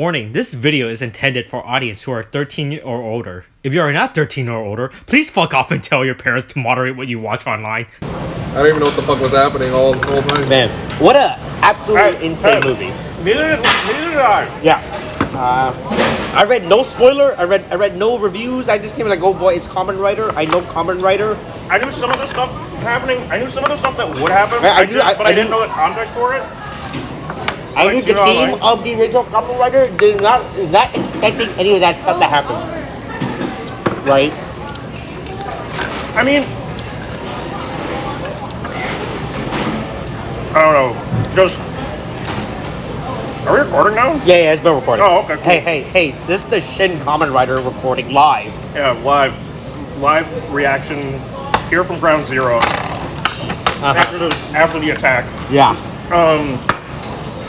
Warning, this video is intended for audience who are 13 or older. If you are not 13 or older, please fuck off and tell your parents to moderate what you watch online. I don't even know what the fuck was happening all the whole time. Man, what a absolutely insane movie. Neither did I. Yeah. I read no spoiler. I read no reviews. I just came like, oh boy, it's Kamen Rider. I know Kamen Rider. I knew some of the stuff happening. I knew some of the stuff that would happen. I didn't know the context for it. I knew the team of the original Kamen Rider did not expecting any of that stuff to happen. Right? I mean, I don't know. Just, are we recording now? Yeah, it's been recording. Oh, okay. Cool. Hey, this is the Shin Kamen Rider recording live. Yeah, live reaction here from Ground Zero after the attack. Yeah.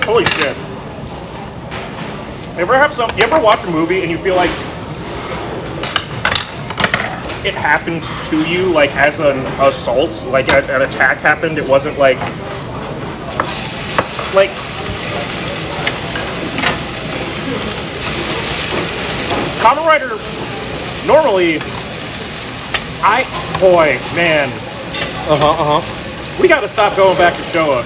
Holy shit. You ever watch a movie and you feel like it happened to you, like as an assault, like an attack happened? It wasn't like Kamen Rider normally we gotta stop going back to Showa.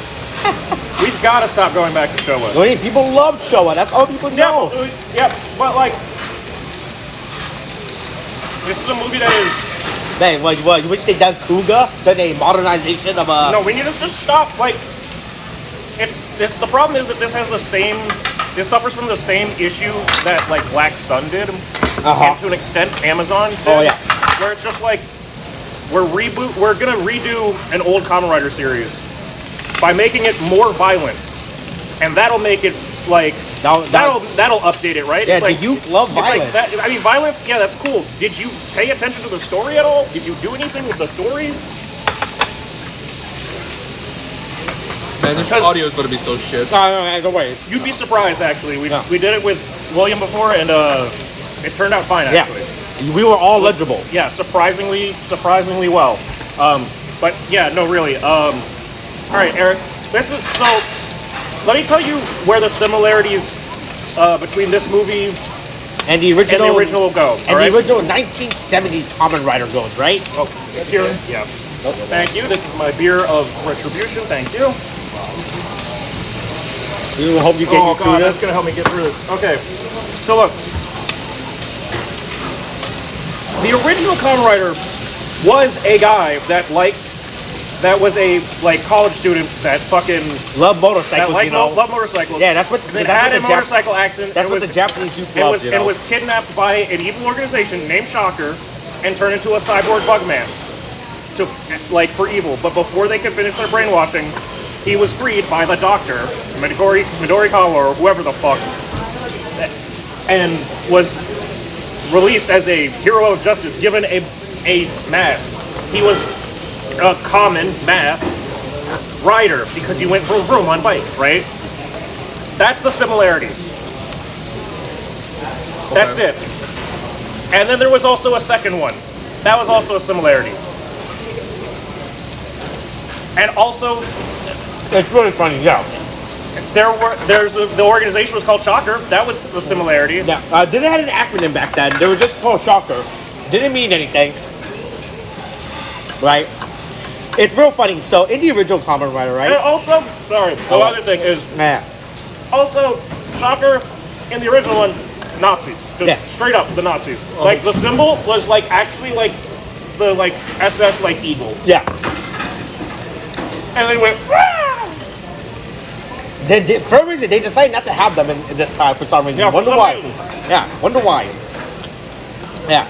We've got to stop going back to Showa. I mean, people love Showa. That's all people know. Yeah, but like, this is a movie that is. Man, what? You wish they done Kuga? Done a modernization of a. No, we need to just stop. Like, it's the problem is that this has the same. This suffers from the same issue that like Black Sun did, and to an extent Amazon did. Oh yeah. Where it's just like we're gonna redo an old Kamen Rider series by making it more violent, and that'll make it like that'll update it, right? Yeah, it's like, the youth love violence. Like I mean, violence. Yeah, that's cool. Did you pay attention to the story at all? Did you do anything with the story? Man, this audio is going to be so shit. No, don't worry. You'd be surprised, actually. We did it with William before, and it turned out fine, actually. Yeah, we were all legible. Yeah, surprisingly well. But yeah, no, really. All right, Eric. So. Let me tell you where the similarities between this movie and the original will go. And the original 1970s Kamen Rider goes, right? Oh, here. Yeah. Thank you. This is my beer of retribution. Thank you. We will help you get through this. That's gonna help me get through this. Okay. So look, the original Kamen Rider was a guy that was a college student that fucking loved motorcycles. Loved motorcycles. Yeah, that's what. Then had a motorcycle accident. That's what the Japanese youth loved. And was kidnapped by an evil organization named Shocker, and turned into a cyborg bugman for evil. But before they could finish their brainwashing, he was freed by the doctor, Midori Kawa or whoever the fuck, and was released as a hero of justice, given a mask. He was a common masked rider because he went vroom vroom on bike, right? That's the similarities. Okay. That's it. And then there was also a second one. That was also a similarity. And also, it's really funny, yeah. The organization was called Shocker. That was the similarity. Yeah. Didn't have an acronym back then. They were just called Shocker. Didn't mean anything. Right? It's real funny. So in the original Kamen Rider, right? And also, other thing is, also Shocker in the original one, Nazis, just straight up the Nazis. Like the symbol was actually the SS eagle. Yeah. And they went. For some reason, they decided not to have them in this time for some reason. Yeah, wonder why. Yeah.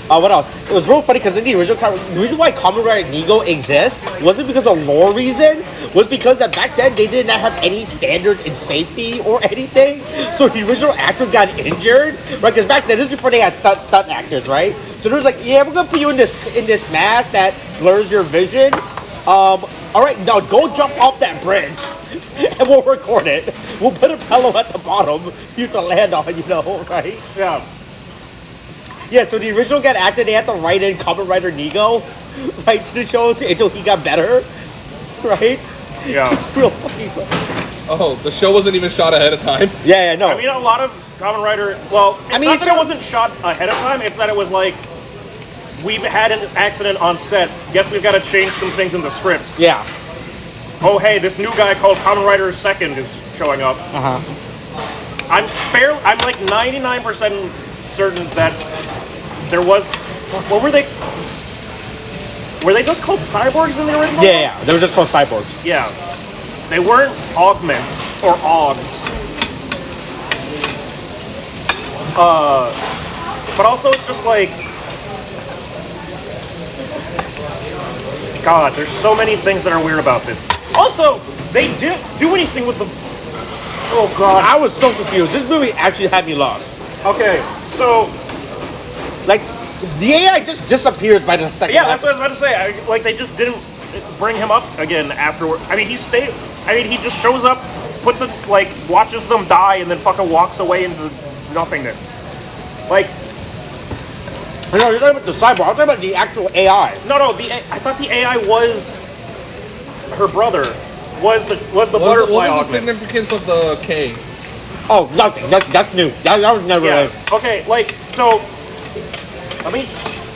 What else? It was real funny because in the original, the reason why Kamen Rider Nego exists wasn't because of lore reason. Was because that back then they did not have any standard in safety or anything. So the original actor got injured, right? Because back then, this was before they had stunt actors, right? So there was we're gonna put you in this mask that blurs your vision. All right, now go jump off that bridge, and we'll record it. We'll put a pillow at the bottom for you to land on, right? Yeah. Yeah, so the original got acted, they had to write in Kamen Rider Nego, right, to the show until he got better, right? Yeah. It's real funny. Oh, the show wasn't even shot ahead of time. Yeah, no. I mean, a lot of Kamen Rider. Well, it's not that it wasn't shot ahead of time. It's that it was like we've had an accident on set. Guess we've got to change some things in the script. Yeah. Oh, hey, this new guy called Kamen Rider II is showing up. I'm like 99% certain that there was. What were they? Were they just called cyborgs in the original? Yeah, they were just called cyborgs. Yeah. They weren't augments or augs. But also it's just like, God, there's so many things that are weird about this. Also, they didn't do anything with the. Oh God, I was so confused. This movie actually had me lost. Okay, so like the AI just disappears by the second. Yeah, that's what I was about to say. Like they just didn't bring him up again afterward. I mean, he just shows up, puts it like watches them die, and then fucking walks away into nothingness. Like. No, you're talking about the cyborg. I'm talking about the actual AI. No, I thought the AI was her brother. Was the butterfly augment? What was the significance of the K? Oh, nothing. That's new. That was never. Yeah. Okay, like so. Let me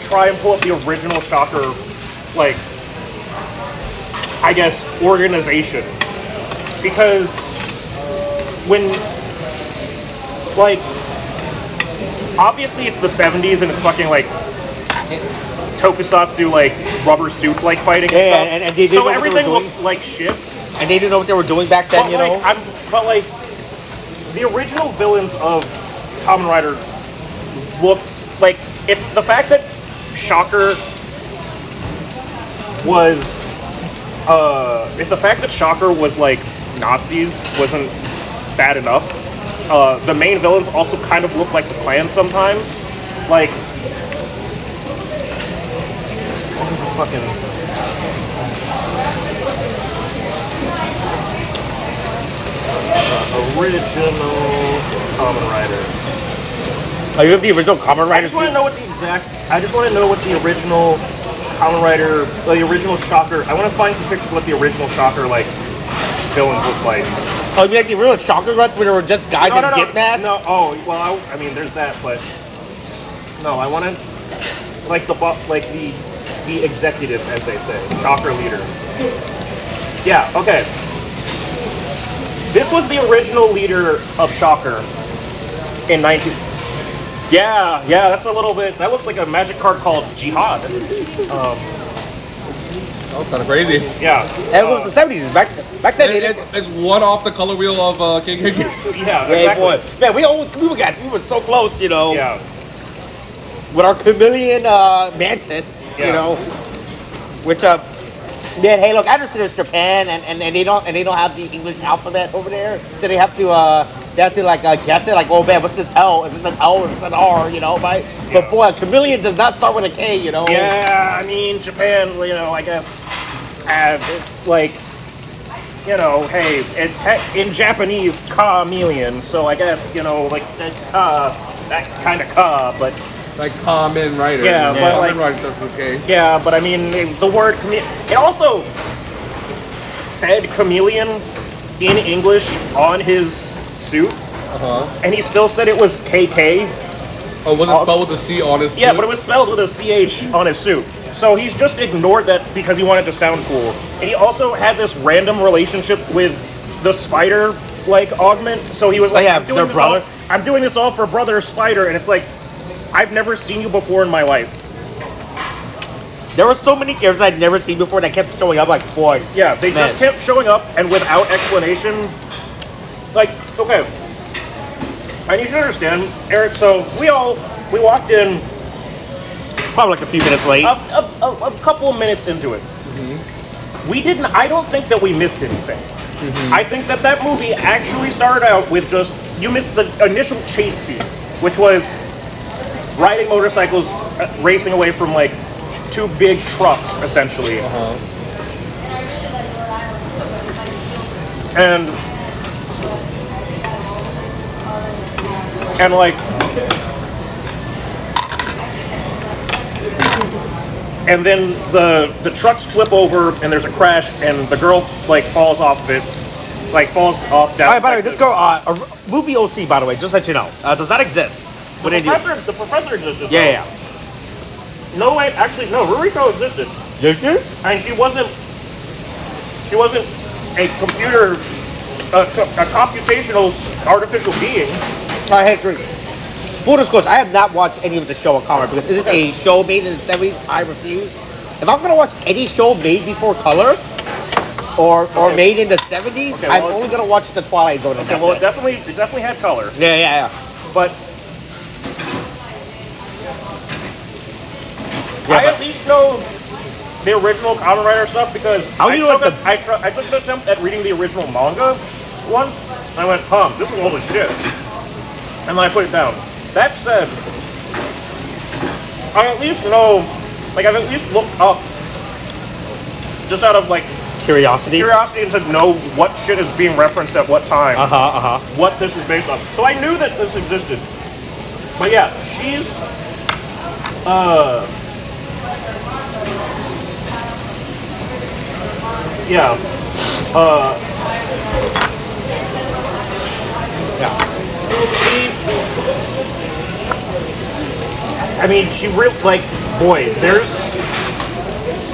try and pull up the original Shocker, like I guess organization, because when like. Obviously, it's the 70s and it's fucking like tokusatsu, like rubber suit, like fighting and stuff. And they didn't know everything looks like shit. And they didn't know what they were doing back then, you know. But like the original villains of Kamen Rider looked like if the fact that Shocker was like Nazis wasn't bad enough. The main villains also kind of look like the Klan sometimes. Like, fucking. Original Kamen Rider. Oh, you have the original Kamen Rider? I just want to know what the original Kamen Rider, the original Shocker. I want to find some pictures of what the original Shocker like villains look like. Oh, you mean like the real Shocker Runs where there were just guys in dip masks? No, I mean, there's that, but no, I want to like the executives, as they say, Shocker leader. Yeah, okay. This was the original leader of Shocker in 19. Yeah, that's a little bit. That looks like a magic card called Jihad. That was kind of crazy. Yeah. And it was the 70s. Back then, it's one off the color wheel of KKK. Yeah, exactly. Boy. Man, we were so close, you know. Yeah. With our chameleon mantis, you know. Which man, hey, look, I understand it's Japan, and they don't have the English alphabet over there, so they have to like guess it, like, oh man, what's this L? Is this an L? Is this an R? You know, right? Yeah. But boy, a chameleon does not start with a K, you know. Yeah, I mean Japan, you know, I guess, like, you know, hey, in Japanese, chameleon, so I guess, you know, like that kind of but. Like Kamen Rider. Yeah, but Kamen Rider starts with K. Yeah, but I mean, the word it also said chameleon in English on his suit. And he still said it was KK. Oh, was it spelled with a C on his suit? Yeah, but it was spelled with a CH on his suit. So he's just ignored that because he wanted to sound cool. And he also had this random relationship with the spider, like, augment. So he was like, I'm doing this all for Brother Spider. And it's like, I've never seen you before in my life. There were so many characters I'd never seen before that kept showing up, like, boy. Yeah, they just kept showing up, and without explanation. Like, okay. I need you to understand, Eric, so we walked in probably like a few minutes late. A couple of minutes into it. Mm-hmm. I don't think that we missed anything. Mm-hmm. I think that movie actually started out with you missed the initial chase scene, which was riding motorcycles, racing away from, like, two big trucks, essentially. And like, and then the trucks flip over and there's a crash and the girl, like, falls off of it, like falls off down. All right, by the way, like this girl, movie OC, by the way, just to let you know, does not exist. The professor existed. Yeah. No, wait, actually, no. Ruriko existed. Did you? And she wasn't a computer, a computational artificial being. All right, hey, drink. Full disclosure, I have not watched any of the show in color because it is a show made in the 70s. I refuse. If I'm gonna watch any show made before color or made in the 70s, I'm only gonna watch the Twilight Zone. Okay, well, it definitely had color. Yeah. But I at least know the original Kamen Rider stuff because I took an attempt at reading the original manga once, and I went, this is all the shit. And then I put it down. That said, I at least know, I've at least looked up, just out of, curiosity and to know what shit is being referenced at what time. What this is based on. So I knew that this existed. But yeah, she's, yeah. She really, boy, there's...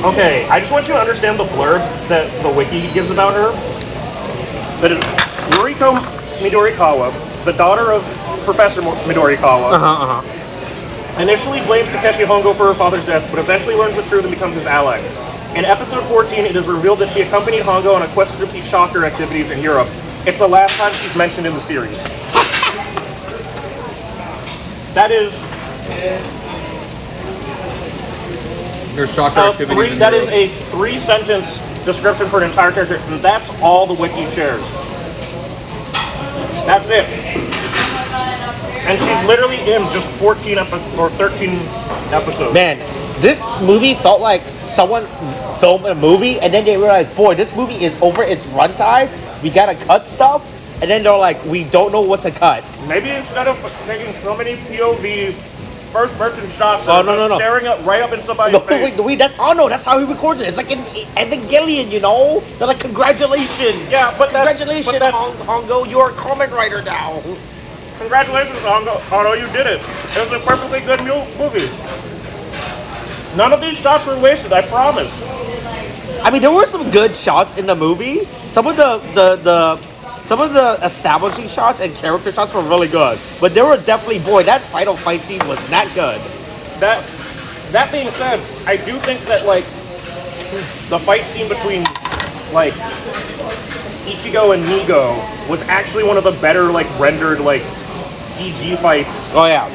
Okay, I just want you to understand the blurb that the wiki gives about her. That is Ruriko Midorikawa, the daughter of Professor Midorikawa. Initially blames Takeshi Hongo for her father's death, but eventually learns the truth and becomes his ally. In episode 14, it is revealed that she accompanied Hongo on a quest to defeat Shocker activities in Europe. It's the last time she's mentioned in the series. That is... There's Shocker activities in That Europe. is a 3-sentence description for an entire character, and that's all the wiki shares. That's it. And she's literally in just 14 or 13 episodes. Man, this movie felt like someone filmed a movie and then they realized, boy, this movie is over its runtime. We gotta cut stuff. And then they're like, we don't know what to cut. Maybe instead of taking so many POV first-person shots, staring right up in somebody's face. Wait, that's how he records it. It's like in Evangelion, you know? They're like, congratulations. Yeah, congratulations, Hongo, you're a Kamen Rider now. Congratulations, Hongo, you did it. It was a perfectly good movie. None of these shots were wasted, I promise. I mean, there were some good shots in the movie. Some of the establishing shots and character shots were really good. But there were definitely, that final fight scene was not good. That being said, I do think that, the fight scene between, Ichigo and Nigo was actually one of the better, rendered, CG fights. Oh, yeah.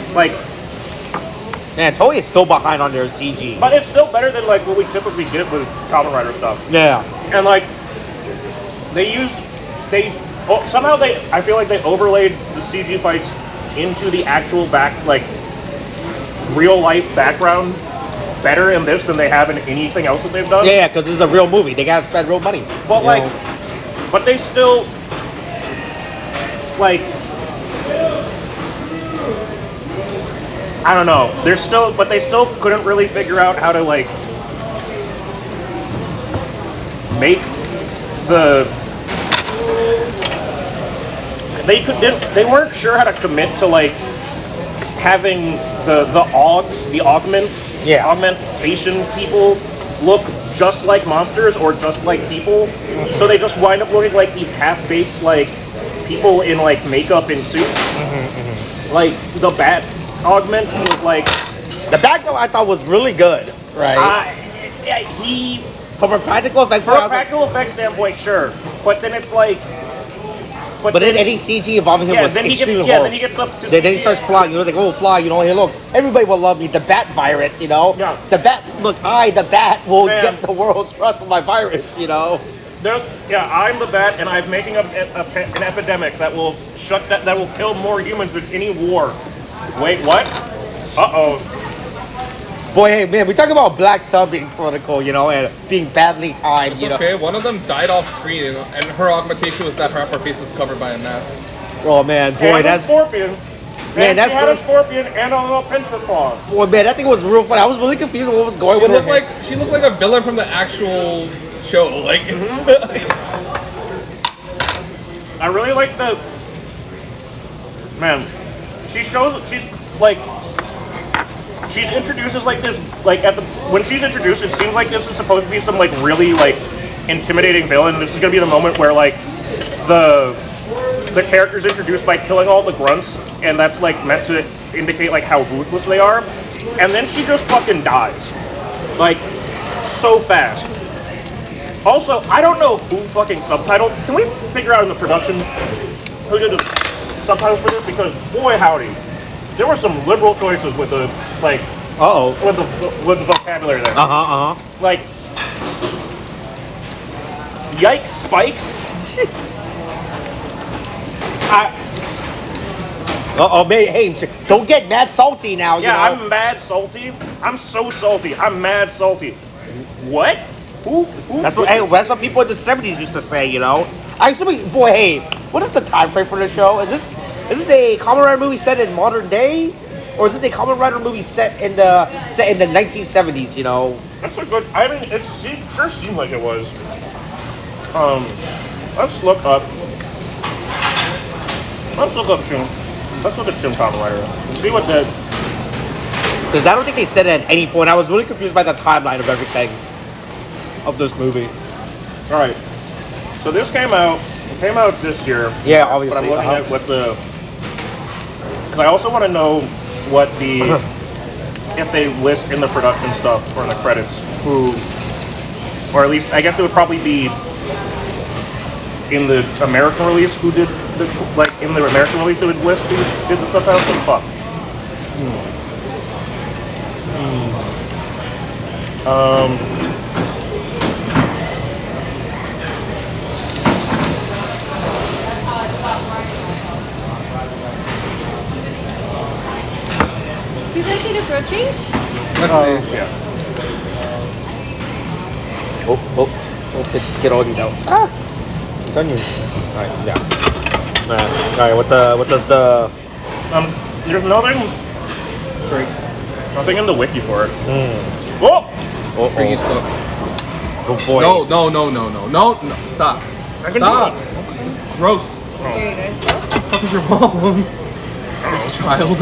Man, Toei is still behind on their CG. But it's still better than, what we typically get with Kamen Rider stuff. Yeah. And, I feel like they overlaid the CG fights into the actual real life background better in this than they have in anything else that they've done. Yeah, because this is a real movie. They gotta spend real money. But but they still I don't know. They still couldn't really figure out how to make the. They weren't sure how to commit to having the augmentation people look just like monsters or just like people. So they just wind up looking like these half-baked people in makeup and suits. The Bat augment was the Bat girl I thought was really good. Right. From a practical effect standpoint, sure. But then it's But then any CG involving him was extremely horrible. Then he gets up to then he starts flying. You know, fly. You know, hey, look, everybody will love me. The Bat virus, you know. Yeah. The Bat, the Bat will get the world's trust for my virus, you know. I'm the Bat, and I'm making up an epidemic that will that will kill more humans than any war. Wait, what? Uh-oh. Boy, hey, man, we talk about Black Sun being political, you know, and being badly timed, It's you know. Okay, one of them died off screen, and her augmentation was that half her face was covered by a mask. Oh, man, boy, that's... Scorpion. Man, that's she had a scorpion and a little pincer claw. Boy, man, that thing was real funny. I was really confused with what was going on. She looked like a villain from the actual show, I really like the man. She's introduces like this like when she's introduced, it seems like this is supposed to be some like really like intimidating villain. This is gonna be the moment where like the character's introduced by killing all the grunts, and that's like meant to indicate like how ruthless they are. And then she just fucking dies, like so fast. Also, I don't know who fucking subtitled. Can we figure out in the production who did the subtitles for this? Because boy howdy, there were some liberal choices with the like. With the vocabulary there. Like, yikes, spikes. Hey, don't get mad salty now. Yeah, you know? I'm mad salty. I'm so salty. I'm mad salty. What? Who? That's what people in the 70s used to say. You know. Boy, hey, what is the time frame for the show? Is this a Kamen Rider movie set in modern day, or is this a Kamen Rider movie set in the 1970s? You know. That's a good. I mean, sure seemed like it was. Let's look up Shin. Let's look at Shin Kamen Rider and see what the. Because I don't think they said it at any point. I was really confused by the timeline of everything of this movie. All right. So this came out this year. Yeah, obviously. But I'm looking at what the. Because I also want to know what the. If they list in the production stuff or in the credits who. Or at least, I guess it would probably be. In the American release, who did in the American release, it would list who did the subtitles. What the fuck? Do you guys need a throat change? Yeah. Get all these out. It's onions. Alright, yeah. Alright, what does the... There's nothing in the wiki for it. Oh boy. No, stop. Stop. Gross. Here you guys go. What the fuck is your problem? This child.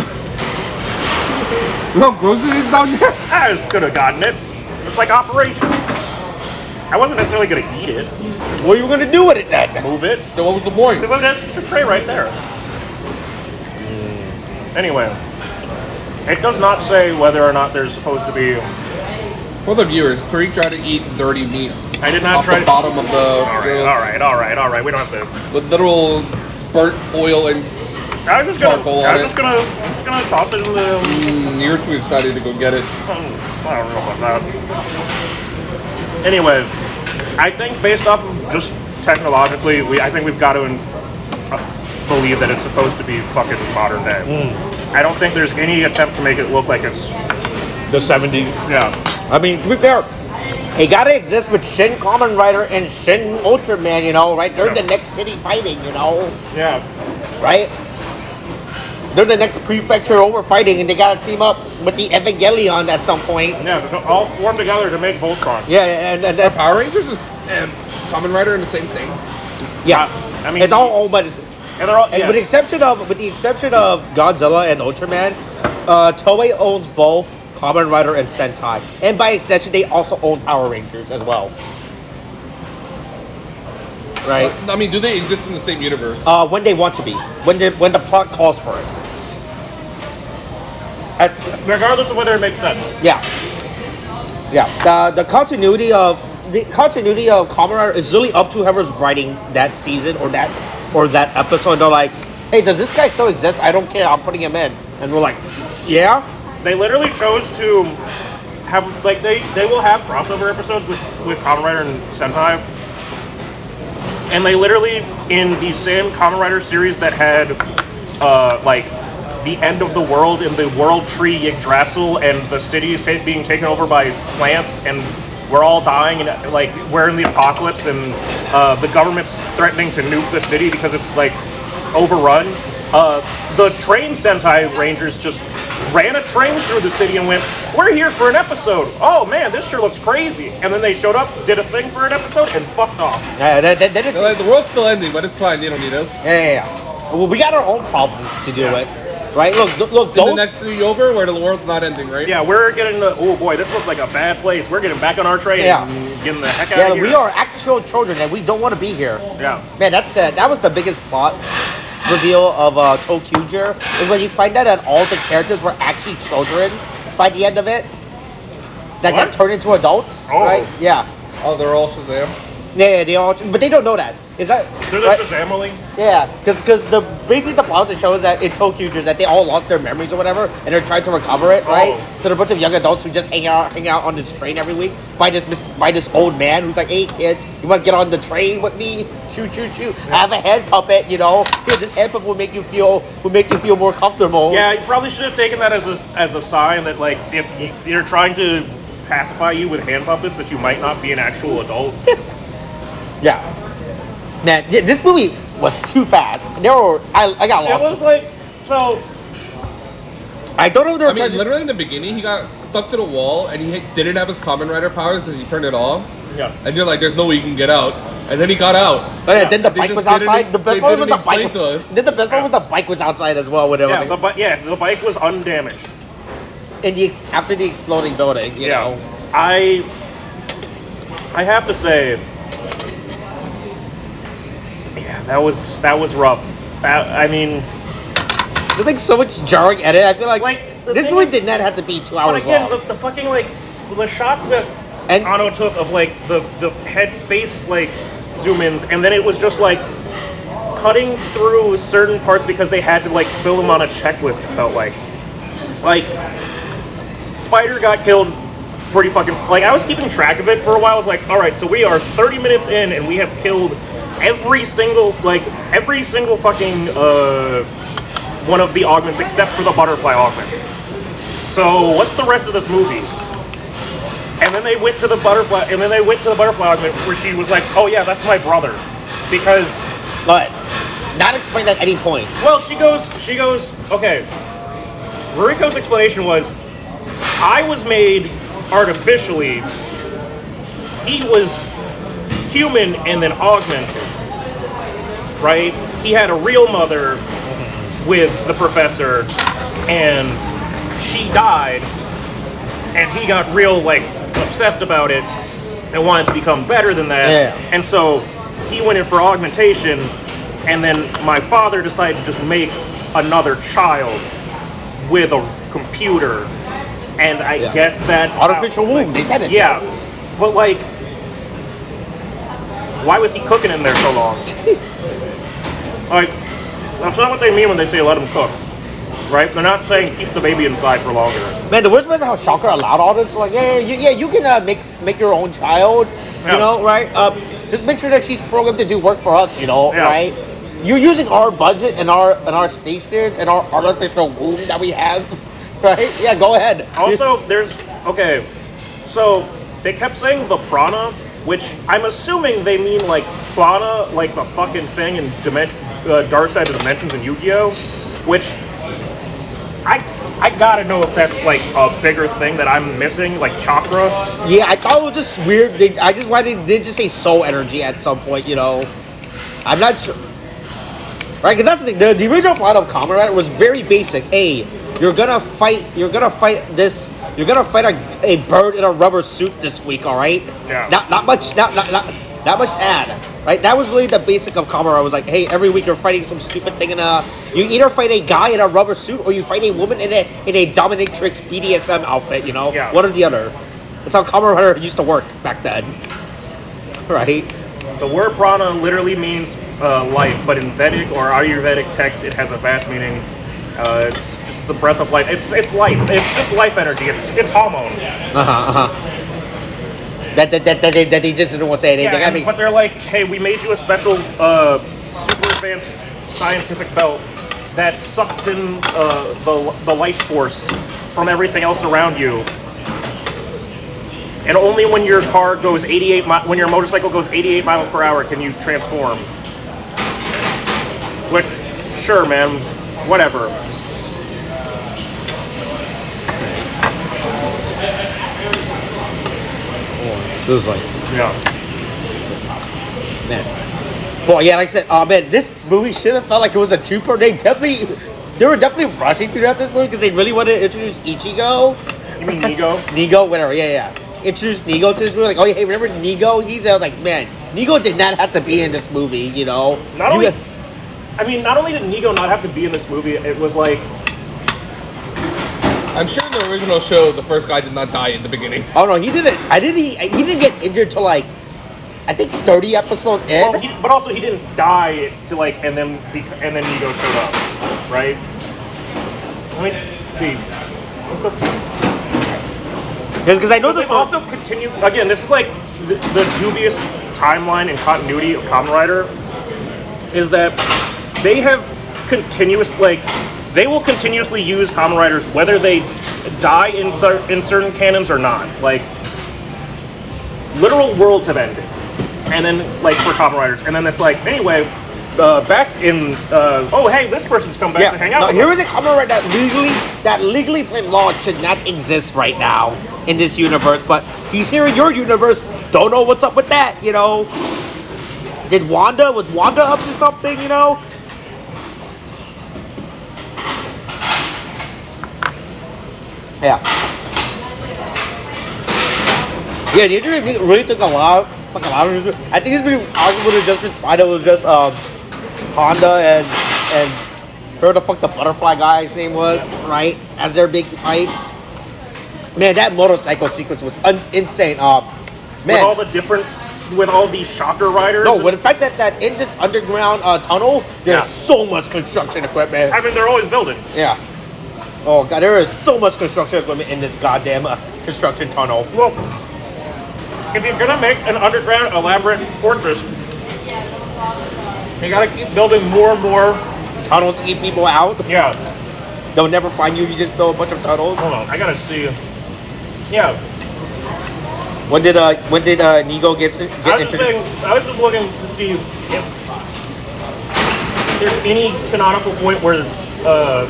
Look how gross it is down here. I could have gotten it. It's like Operation. I wasn't necessarily going to eat it. What are you gonna do with it then? Move it. So what was the point? Because that's just a tray right there. Anyway, it does not say whether or not there's supposed to be. For the viewers, Tariq tried to eat dirty meat. I did not off try the bottom of the. All right. We don't have to. With literal burnt oil and. I was just gonna toss it in the. You're too excited to go get it. I don't know about that. Anyway, I think based off of just technologically, I think we've got to believe that it's supposed to be fucking modern day. I don't think there's any attempt to make it look like it's The 70s. yeah. I mean, to be fair, it gotta exist with Shin Kamen Rider and Shin Ultraman, you know, right? They're the next city fighting, you know? Yeah. Right? They're the next prefecture over fighting, and they gotta team up with the Evangelion at some point. Yeah, they'll all form together to make Voltron. Yeah, and Power Rangers and Kamen Rider are the same thing. yeah. I mean, it's all owned by this. And they're all And with the exception of Godzilla and Ultraman, Toei owns both Kamen Rider and Sentai, and by extension, they also own Power Rangers as well. Right? I mean, do they exist in the same universe? When they want to be, when the plot calls for it. regardless of whether it makes sense. Yeah. The continuity of Kamen Rider is really up to whoever's writing that season or that episode. They're like, hey, does this guy still exist? I don't care. I'm putting him in, and we're like, yeah. They literally chose to have they will have crossover episodes with Kamen Rider and Sentai, and they literally in the same Kamen Rider series that had the end of the world in the World Tree Yggdrasil and the cities being taken over by plants and we're all dying and we're in the apocalypse and the government's threatening to nuke the city because it's overrun. The train Sentai Rangers just ran a train through the city and went, "We're here for an episode. Oh man, this sure looks crazy." And then they showed up, did a thing for an episode, and fucked off. Yeah, They're like, the world's still ending, but it's fine. You don't need us. Yeah. Well, we got our own problems to deal with, right? Look. In Those. the next three over, where the world's not ending, right? Yeah, we're getting oh boy, this looks like a bad place. We're getting back on our train and getting the heck out of here. We are actual children and we don't want to be here. Yeah. Man, that was the biggest plot reveal of Tokuger, is when you find out that all the characters were actually children by the end of it. That got turned into adults, right? Yeah. Oh, they're all Shazam. Yeah, they all, but they don't know that. Is that They're the right? Shazamily? Yeah, because basically the plot of the show is that in Tokuger is that they all lost their memories or whatever, and they're trying to recover it, right? Oh. So they're a bunch of young adults who just hang out on this train every week by this old man who's like, "Hey kids, you want to get on the train with me? Shoot! I have a hand puppet, you know. Here, this hand puppet will make you feel more comfortable." Yeah, you probably should have taken that as a sign that like if you're trying to pacify you with hand puppets that you might not be an actual adult. Yeah. Man, this movie was too fast. I got lost. It was like so. I don't know if they were I mean, trying to. literally in the beginning, he got stuck to the wall, and he didn't have his Kamen Rider powers because he turned it off. Yeah. And you're like, there's no way you can get out. And then he got out. Oh, yeah, then the They bike just was didn't- outside. The best they part was didn't the bike. explain to us. Then the best part was the bike was outside as well. Whatever. Yeah, the bike was undamaged. After the exploding building, you know. I have to say, yeah, that was rough. I mean, There's like so much jarring edit. I feel like the this thing movie is- did not have to be 2 but hours again, long. the fucking like the shot that And- Ano took of like the head face like zoom ins, and then it was just like cutting through certain parts because they had to like fill them on a checklist. It felt like Spider got killed pretty fucking like I was keeping track of it for a while. I was like, all right, so we are 30 minutes in and we have killed every single fucking one of the augments except for the butterfly augment. So what's the rest of this movie? And then they went to the butterfly augment where she was like, oh yeah, that's my brother, because But not explained at any point. well, she goes, okay. Ruriko's explanation was, I was made artificially. He was human and then augmented, right? He had a real mother with the professor, and she died, and he got real, like, obsessed about it and wanted to become better than that. Yeah. And so he went in for augmentation, and then my father decided to just make another child with a computer, and I guess that's Artificial womb. They said it. Yeah, but like, why was he cooking in there so long? Like, that's not what they mean when they say let him cook, right? They're not saying keep the baby inside for longer. Man, the worst part is how Shocker allowed all this. Like, you can make your own child, you know, right? Just make sure that she's programmed to do work for us, you know, right? You're using our budget and our stations and our artificial womb that we have, right? Yeah, go ahead. Also, so they kept saying the prana, which I'm assuming they mean like prana, like the fucking thing in Dark Side of Dimensions in Yu-Gi-Oh! Which I gotta know if that's like a bigger thing that I'm missing, like chakra. Yeah, I thought it was just weird. Why they did just say soul energy at some point, you know? I'm not sure. Right, because that's the thing. The original plot of Kamen Rider was very basic. Hey, you're gonna fight a bird in a rubber suit this week, all right? Yeah. Not much add, right? That was really the basic of Kamen Rider. Was like, hey, every week you're fighting some stupid thing you either fight a guy in a rubber suit or you fight a woman in a dominatrix BDSM outfit, you know? Yeah. One or the other. That's how Kamen Rider used to work back then, right? The word prana literally means life, but in Vedic or Ayurvedic text, it has a vast meaning. It's just the breath of life. It's life. It's just life energy. It's hormone. That they just didn't want to say anything. But they're like, hey, we made you a special super advanced scientific belt that sucks in the life force from everything else around you. And only when your car goes when your motorcycle goes 88 miles per hour can you transform. Which, sure, man, whatever. This is like, Yeah. man. Well, yeah, like I said, man, this movie should have felt like it was a two-part. They were definitely rushing throughout this movie because they really wanted to introduce Ichigo. You mean Nego? Nego, whatever, yeah. Introduce Nego to this movie, like, oh, hey, remember Nego? I was like, man, Nego did not have to be in this movie, you know? Not only did Nego not have to be in this movie, it was like, I'm sure in the original show, the first guy did not die in the beginning. Oh, no, he didn't. He didn't get injured till, like, I think 30 episodes in. well, but also he didn't die to like, and then Nego showed up, right? Let me see. Because I know But this they've also continued. Again, this is like the dubious timeline and continuity of Kamen Rider is that they have they will continuously use Kamen Riders whether they die in certain canons or not. Like literal worlds have ended, and then like for Kamen Riders, and then it's like anyway. Back in oh hey, this person's come back to hang out with here us. is a Kamen Rider that legally plain law should not exist right now in this universe, but he's here in your universe. Don't know what's up with that, you know. Was Wanda up to something, you know? Yeah. Yeah, the interview really took a lot of I think this movie arguably would have just been fine. It was just Honda and whoever the fuck the butterfly guy's name was, right? As their big fight. Man, that motorcycle sequence was insane. Man. With all these shocker riders. No, but the fact that in this underground tunnel, there's so much construction equipment. I mean, they're always building. Yeah. Oh god, there is so much construction equipment in this goddamn construction tunnel. Well, if you're gonna make an underground elaborate fortress, you gotta keep building more and more tunnels to keep people out. Yeah. They'll never find you. You just build a bunch of tunnels. Hold on, I gotta see. Yeah. When did Nego get introduced? I was just looking to see if there's any canonical point where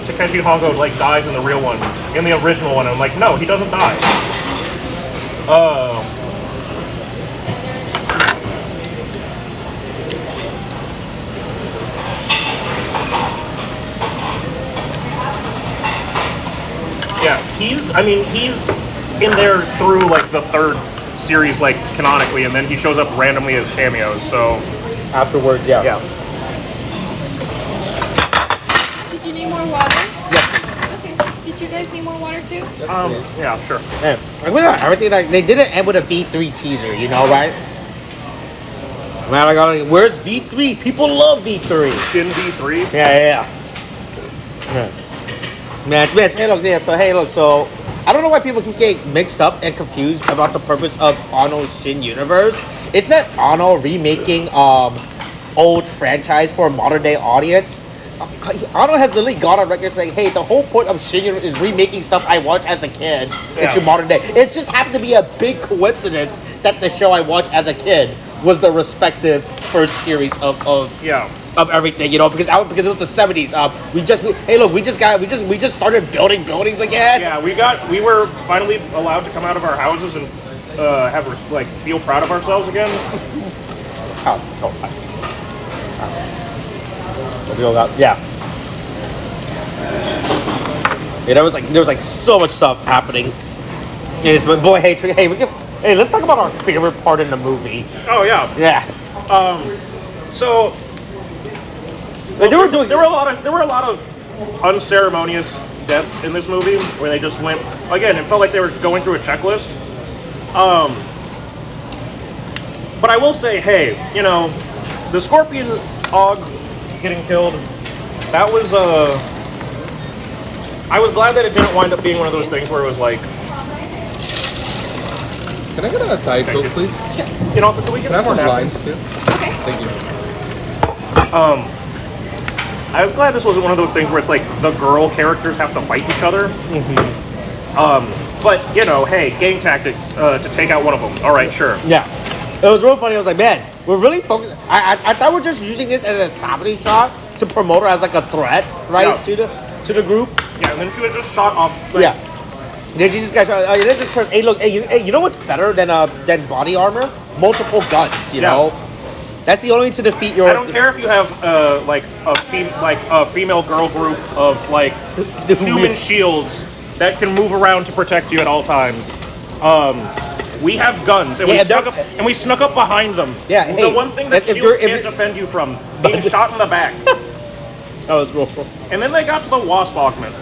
Takeshi Hongo like dies in the real one, in the original one. I'm like, no, he doesn't die. Yeah, he's in there through like the third series, like canonically, and then he shows up randomly as cameos. So afterwards, yeah. Did you need more water? Yes. Okay. Did you guys need more water too? Yeah, sure. Yeah. Everything like they didn't end with a V3 teaser, you know, right? Man, I got where's V3? People love V3. Shin V3. Yeah. Man, hey, look, yeah, so I don't know why people keep getting mixed up and confused about the purpose of Anno's Shin universe. It's not Anno remaking old franchise for a modern day audience. Anno has literally gone on record saying, hey, the whole point of Shin universe is remaking stuff I watched as a kid into modern day. It just happened to be a big coincidence that the show I watched as a kid was the respective first series of everything, you know, because it was the 70s. We just started building buildings again. Yeah, we were finally allowed to come out of our houses and feel proud of ourselves again. Yeah, there was so much stuff happening. Yes, but boy, let's talk about our favorite part in the movie. Oh yeah. Yeah. So there were a lot of unceremonious deaths in this movie where they just went again. It felt like they were going through a checklist. But I will say, hey, you know, the Scorpion Og getting killed. That was I was glad that it didn't wind up being one of those things where it was like. Can I get a Diet Coke, please? Yeah. And also, can we get some more lines napkins? too? Okay. Thank you. I was glad this wasn't one of those things where it's like the girl characters have to fight each other. Mm-hmm. But you know, hey, gang tactics to take out one of them. All right, sure. Yeah. It was real funny. I was like, man, we're really focused. I thought we're just using this as an establishing shot to promote her as like a threat, right, to the group. Yeah, and then she was just shot off. Like, yeah. Did you just guys? This is hey, look, hey, you know what's better than body armor? Multiple guns. You know, that's the only way to defeat your. I don't care if you have like a female girl group of like human shields that can move around to protect you at all times. We have guns, and we snuck up behind them. Yeah, the one thing that shields can't defend you from being shot in the back. That was real. And then they got to the Wasp Augment.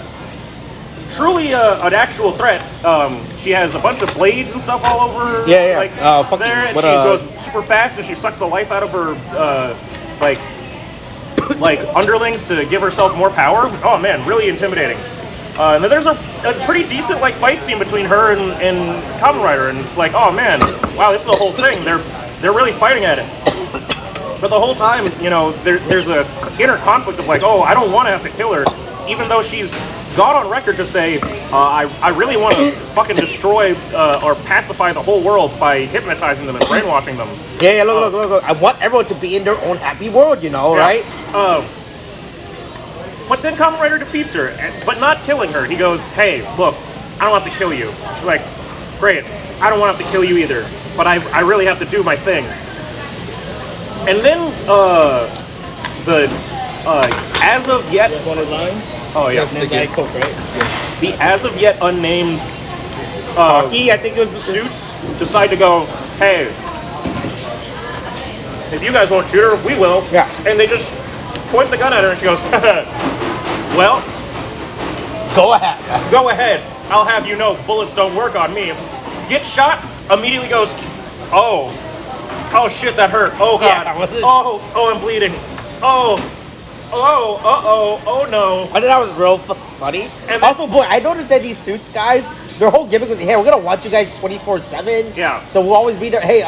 Truly an actual threat. She has a bunch of blades and stuff all over. Yeah. Like there, and she goes super fast, and she sucks the life out of her like underlings to give herself more power. Oh man, really intimidating. And then there's a pretty decent like fight scene between her and Kamen Rider, and it's like, oh man, wow, this is the whole thing. They're really fighting at it. But the whole time, you know, there's a inner conflict of like, oh, I don't want to have to kill her, even though she's gone on record to say, I really want to fucking destroy or pacify the whole world by hypnotizing them and brainwashing them. Yeah, look. I want everyone to be in their own happy world, you know, right? But then Kamen Rider defeats her, but not killing her. He goes, hey, look, I don't have to kill you. She's like, great, I don't want to have to kill you either, but I really have to do my thing. And then the as of yet... One of lines? Oh, yeah. The as of yet unnamed Hockey, I think it was suits decide to go, hey, if you guys won't shoot her, we will. Yeah. And they just point the gun at her, and she goes, well, go ahead. Go ahead. I'll have you know bullets don't work on me. Gets shot, immediately goes, oh shit, that hurt. Oh god. Yeah, oh, I'm bleeding. Oh no. I thought that was real funny. And also, boy, I noticed that these suits guys, their whole gimmick was, hey, we're gonna watch you guys 24/7. Yeah. So we'll always be there. Hey,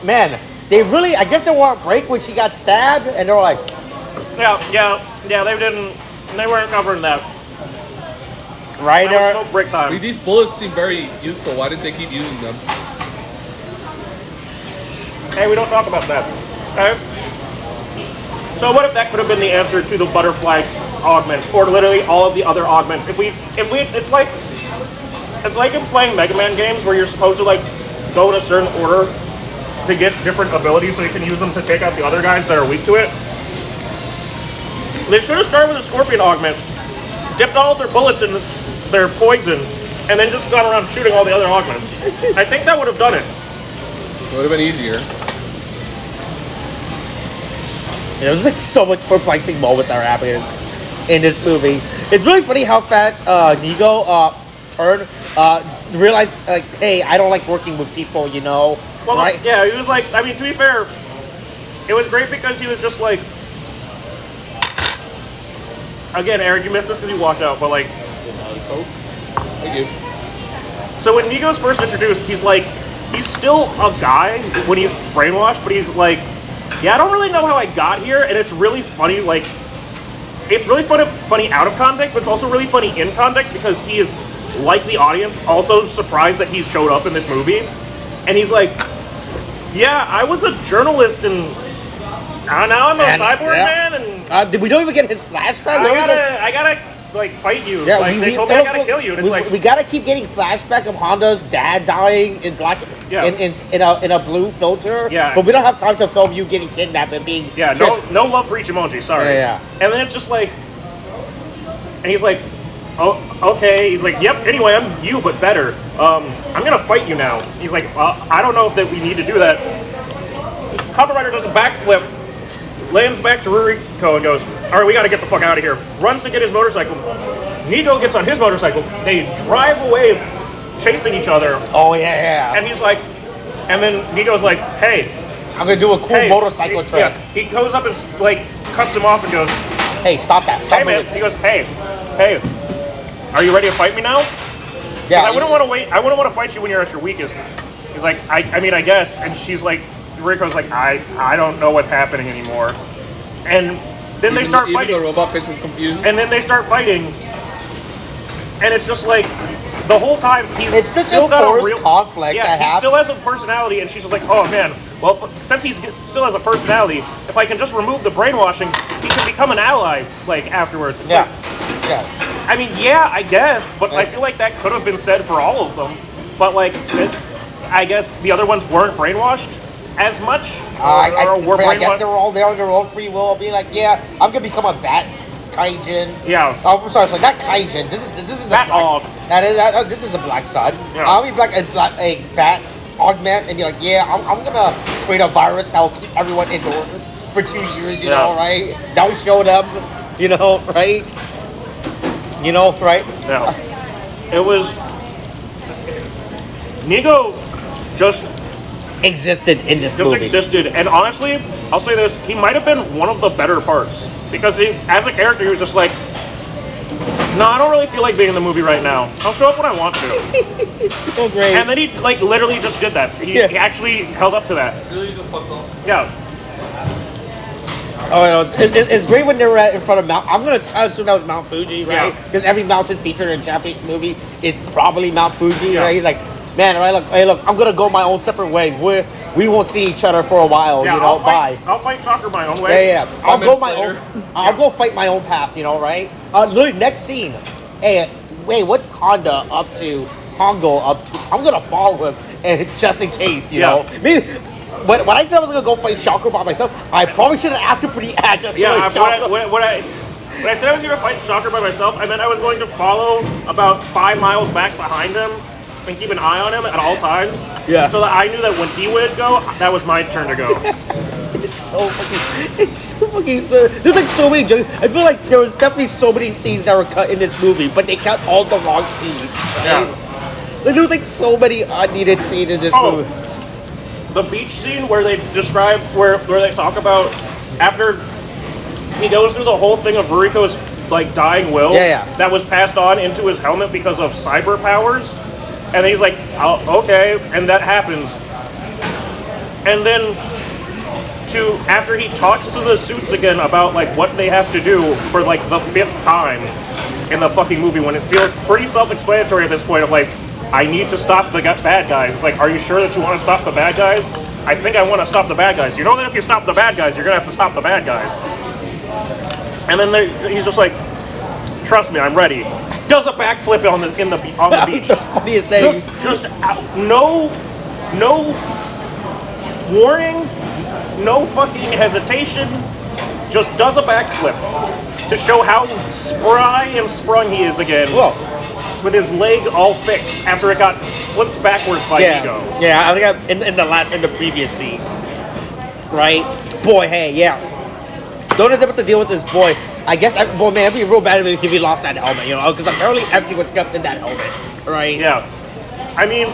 man, they really, I guess they want a break when she got stabbed, and they're like, yeah. They weren't covering that. right That was there. smoke break time. These bullets seem very useful. Why didn't they keep using them? Hey, we don't talk about that. Okay? So what if that could have been the answer to the butterfly augments, or literally all of the other augments? It's like in playing Mega Man games where you're supposed to like go in a certain order to get different abilities so you can use them to take out the other guys that are weak to it. They should have started with a Scorpion augment, dipped all of their bullets in their poison, and then just gone around shooting all the other augments. I think that would have done it. It would have been easier. There was like so much perplexing moments that are happening in this movie. It's really funny how fast Nigo realized like, hey, I don't like working with people, you know. Well, right? yeah, he was like, I mean, to be fair, it was great because he was just like, again, Eric, you missed this because you walked out, but like, Thank you. so when Nigo's first introduced, he's like, he's still a guy when he's brainwashed, but he's like, yeah, I don't really know how I got here, and it's really funny, like, it's really funny out of context, but it's also really funny in context because he is, like the audience, also surprised that he's showed up in this movie, and he's like, yeah, I was a journalist, and now I'm a cyborg man, and we don't even get his flashback. I gotta like fight you. Yeah, like they told me I gotta kill you, and it's like we gotta keep getting flashback of Honda's dad dying in black, in a blue filter. Yeah. But we don't have time to film you getting kidnapped and being. no love for each emoji. Sorry. Yeah. And then it's just like, and he's like, oh, okay. He's like, yep. Anyway, I'm you, but better. I'm gonna fight you now. He's like, I don't know if that we need to do that. Kamen Rider does a backflip, lands back to Ruriko and goes, all right, we got to get the fuck out of here. Runs to get his motorcycle. Nigo gets on his motorcycle. They drive away, chasing each other. Oh, yeah. And he's like, and then Nigo's like, hey. I'm going to do a cool motorcycle trick. Yeah, he goes up and like cuts him off and goes, hey, stop that. Stop hey, man. He goes, hey, are you ready to fight me now? Yeah. I wouldn't want to fight you when you're at your weakest. He's like, I mean, I guess. And she's like, Ruriko's like, I don't know what's happening anymore. And then they start fighting. The robot bitch was confused. And then they start fighting. And it's just like, the whole time, it's such still a got forced a real conflict. Yeah, he still has a personality, and she's just like, oh man, well, since he still has a personality, if I can just remove the brainwashing, he can become an ally, like, afterwards. It's like, I mean, yeah, I guess, but I feel like that could have been said for all of them. But like, I guess the other ones weren't brainwashed as much, I guess they were all there on their own free will, being like, yeah, I'm gonna become a bat kaijin. Yeah. Oh, I'm sorry, not kaijin. This is Bat the og. This is a black sun. Yeah. I'll be like a bat augment and be like, yeah, I'm gonna create a virus that will keep everyone indoors for 2 years. You know, right? Don't show them. You know, right? You know, right? Yeah. It was Nigo just existed in this movie. Existed, and honestly, I'll say this: he might have been one of the better parts because he, as a character, he was just like, "No, I don't really feel like being in the movie right now. I'll show up when I want to." It's so great. And then he like literally just did that. He actually held up to that. Really just fucked off. Yeah. Oh, no, it's great when they were in front of Mount. I'm gonna assume that was Mount Fuji, right? Because every mountain featured in a Japanese movie is probably Mount Fuji, right? He's like, man, hey, look, I'm gonna go my own separate ways. We won't see each other for a while, you know. Bye. I'll fight soccer my own way. Yeah. I'll go my own. I'll go fight my own path, you know, right? Literally, next scene. Hey, wait, what's Honda up to? Hongo up to? I'm gonna follow him, and just in case, you know. Maybe. When I said I was gonna go fight Shocker by myself, I probably should have asked him for the address. When I said I was gonna fight Shocker by myself, I meant I was going to follow about 5 miles back behind him and keep an eye on him at all times. Yeah. So that I knew that when he would go, that was my turn to go. It's so fucking. There's like so many jokes. I feel like there was definitely so many scenes that were cut in this movie, but they cut all the wrong scenes. Right? Yeah. Like, there was like so many unneeded scenes in this movie. The beach scene where they describe where they talk about after he goes through the whole thing of Ruriko's like dying will that was passed on into his helmet because of cyber powers, and he's like, oh, okay, and that happens, and then after he talks to the suits again about like what they have to do for like the 5th time in the fucking movie, when it feels pretty self-explanatory at this point of like, I need to stop the bad guys. Like, are you sure that you want to stop the bad guys? I think I want to stop the bad guys. You know that if you stop the bad guys, you're going to have to stop the bad guys. And then he's just like, trust me, I'm ready. Does a backflip on the beach. That's the funniest thing. Just no warning, no fucking hesitation. Just does a backflip to show how spry and sprung he is again. Whoa. With his leg all fixed after it got flipped backwards by Ego. Yeah, I think in the previous scene, right? Boy, hey, don't have to deal with this boy. I guess, boy, man, it'd be real bad if he lost that helmet, you know, because apparently everything was kept in that helmet, right? Yeah. I mean,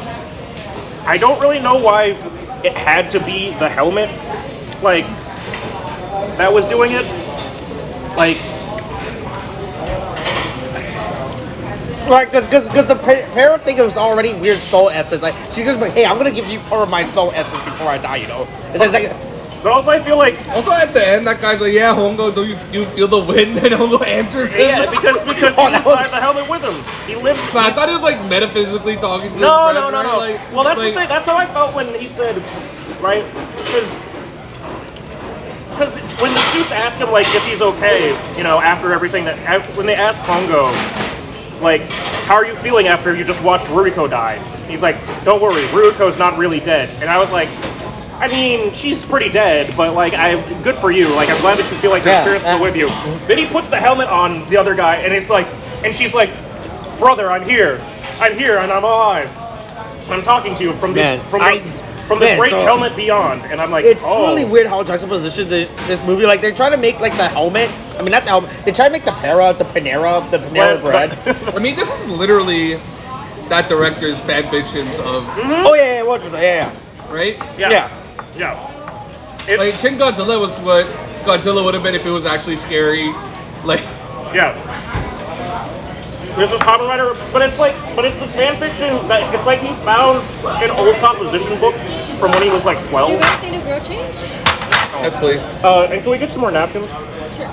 I don't really know why it had to be the helmet, like, that was doing it. Like. Right, because the parent thing was already weird soul essence. Like, she just like, hey, I'm gonna give you part of my soul essence before I die, you know? It's like, but also I feel like also at the end that guy's like, yeah, Hongo, do you feel the wind? And Hongo answers him. Yeah, because he's inside the helmet with him. He lives. But I thought he was like metaphysically talking to his No. friend, right? Like, well, that's the thing. That's how I felt when he said, right? Because when the suits ask him like if he's okay, you know, after everything when they ask Hongo, like, how are you feeling after you just watched Ruriko die? He's like, don't worry, Ruriko's not really dead. And I was like, I mean, she's pretty dead, but like, good for you. Like, I'm glad that you feel like your spirit's still with you. Then he puts the helmet on the other guy, and it's like, and she's like, brother, I'm here, and I'm alive. I'm talking to you from the great helmet beyond, and I'm like, it's really weird how juxtaposition this movie. Like, they're trying to make like the helmet. I mean, not the helmet. They try to make the Panera bread. I mean, this is literally that director's fan fictions of. Mm-hmm. Oh yeah, what was yeah. Right? Yeah. Like Shin Godzilla was what Godzilla would have been if it was actually scary. Like. Yeah. This was Kamen Rider, but it's the fan fiction that it's like he found an old composition book from when he was like 12. Do you guys need a grill change? Yes, please. And can we get some more napkins? Sure.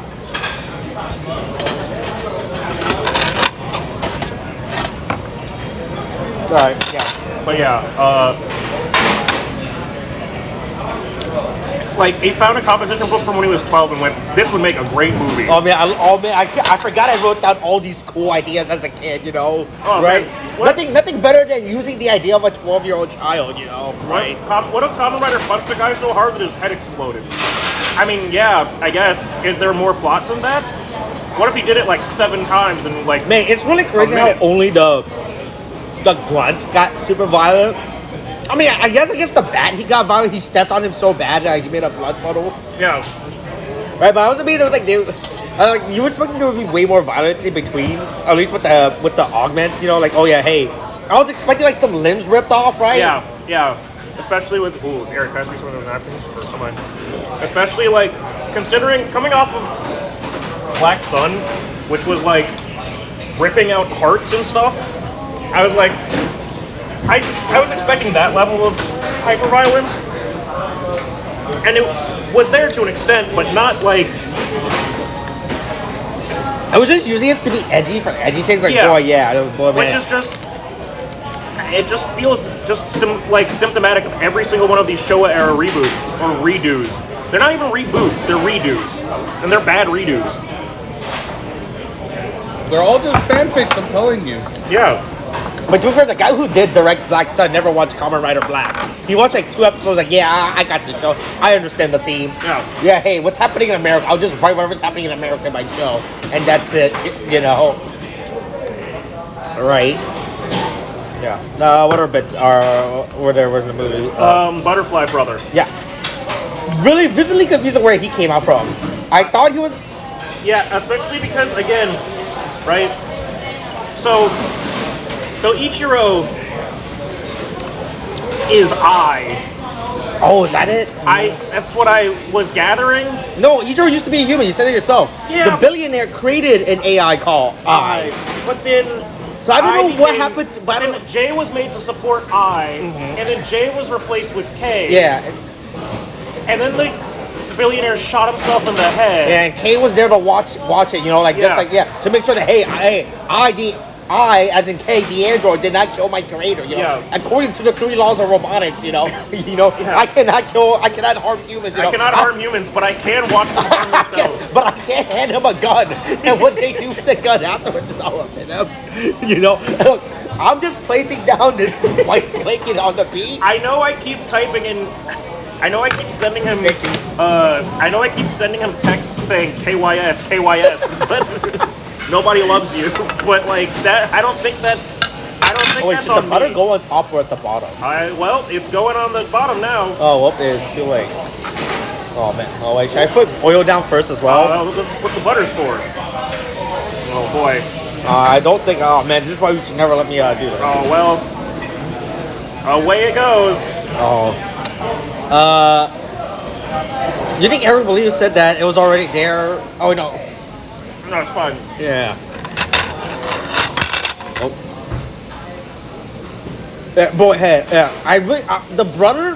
Alright, yeah. But yeah, like he found a composition book from when he was 12 and went, "This would make a great movie." Oh man, I forgot I wrote down all these cool ideas as a kid, you know? Oh, right? man. What? Nothing better than using the idea of a 12-year-old child, you know? Right. What if Kamen Rider punched a guy so hard that his head exploded? I mean, yeah, I guess. Is there more plot than that? What if he did it like 7 times and like? Man, it's really crazy how only the grunts got super violent. I mean, I guess the bat he got violent. He stepped on him so bad that he made a blood puddle. Yeah. Right, but I was amazed. It was like you were expecting there would be way more violence in between, at least with the augments. You know, like oh yeah, hey, I was expecting like some limbs ripped off, right? Yeah. Especially with Eric, can I speak some of those napkins or something? Especially like considering coming off of Black Sun, which was like ripping out hearts and stuff. I was like, I was expecting that level of hyperviolence, and it was there to an extent, but not like. I was just using it to be edgy for edgy things, like boy, man. Which is just. It just feels just symptomatic of every single one of these Showa era reboots or redos. They're not even reboots; they're redos, and they're bad redos. They're all just fanfics, I'm telling you. Yeah. But to be fair, the guy who did direct Black Sun never watched Kamen Rider Black. He watched like 2 episodes, like, yeah, I got the show. I understand the theme. Yeah. Yeah, hey, what's happening in America? I'll just write whatever's happening in America in my show. And that's it, you know. Right. Yeah. What other bits were there in the movie? Butterfly Brother. Yeah. Really vividly confused where he came out from. I thought he was... Yeah, especially because, again, right? So Ichiro is I. Oh, is that it? That's what I was gathering. No, Ichiro used to be a human. You said it yourself. Yeah. The billionaire created an AI called I. But then... So I don't know what happened to... But then J was made to support I, and then J was replaced with K. Yeah. And then the billionaire shot himself in the head. And K was there to watch it, you know, like just like to make sure that I, as in K, the android, did not kill my creator, you know. Yeah. According to the 3 laws of robotics, you know, I cannot harm humans. You know? I cannot harm humans, but I can watch them harm themselves. But I can't hand him a gun, and what they do with the gun afterwards is all up to them. You know, look, I'm just placing down this white blanket on the beach. I know I keep typing in. I know I keep sending him. Texts saying KYS, but nobody loves you. But like that, I don't think that's should on the butter me. go on top or at the bottom? Well, it's going on the bottom now. Oh, well, it's too late. Oh man. Oh wait, should I put oil down first as well? What the butter's for? Oh boy. I don't think. Oh man, this is why you should never let me do this. Oh well. Away it goes. Oh. You think Eric Molina said that it was already there? Oh no. No, it's fine. Yeah. Oh. Yeah, boy, hey, yeah. I really the brother